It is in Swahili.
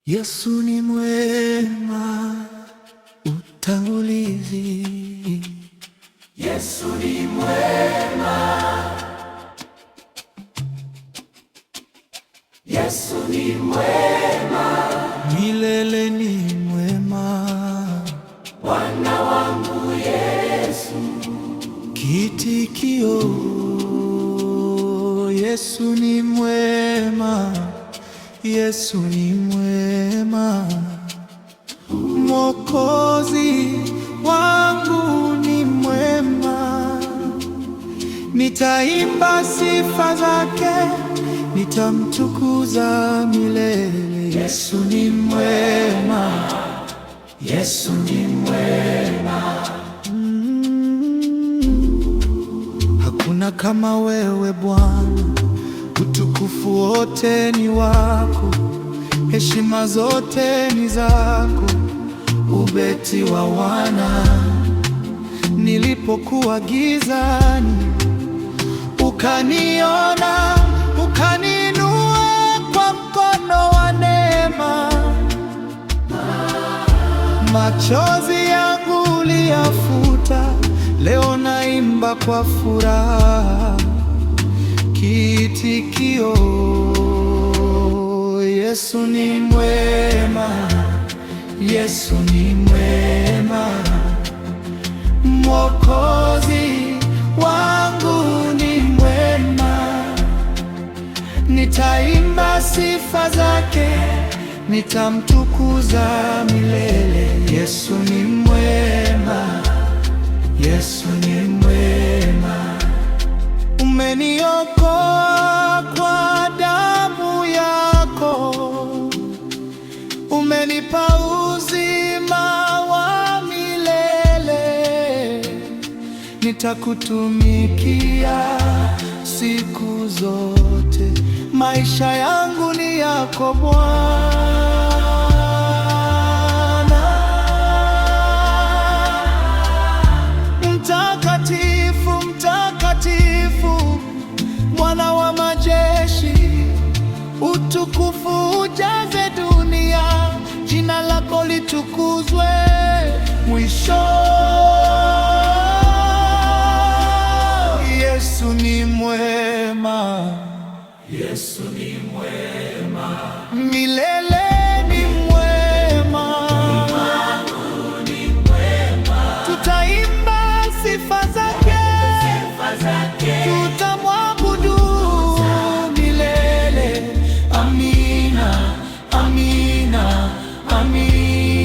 Yesu ni mwema, utangulizi. Yesu ni mwema, Yesu ni mwema, milele ni mwema. Bwana wangu Yesu. Kitikio: Yesu ni mwema, Yesu ni mwema. Mwokozi wangu ni mwema, nitaimba sifa zake, nitamtukuza milele. Yesu ni mwema, Yesu ni mwema. Hakuna kama wewe Bwana, utukufu wote ni wako, heshima zote ni zako. Ubeti wa wana, nilipokuwa gizani, ukaniona, ukaniinua kwa mkono wa neema. Machozi yangu uliyafuta, leo naimba kwa furaha. Kitikio: Yesu ni mwema, Yesu ni mwema. Mwokozi wangu ni mwema, nitaimba sifa zake, nitamtukuza milele. Yesu ni mwema, Yesu ni mwema. Umeniokoa kwa damu yako, umenipa uzima wa milele. Nitakutumikia siku zote, maisha yangu ni yako Bwana. Mtakatifu, mtakatifu, Bwana wa majeshi, utukufu ujaze dunia, jina lako litukuzwe mwisho. Yesu ni mwema, Yesu ni mwema, milele ni mwema. Mungu ni mwema, tutaimba sifa zake, tutamwabudu milele. Amina, amina, amina.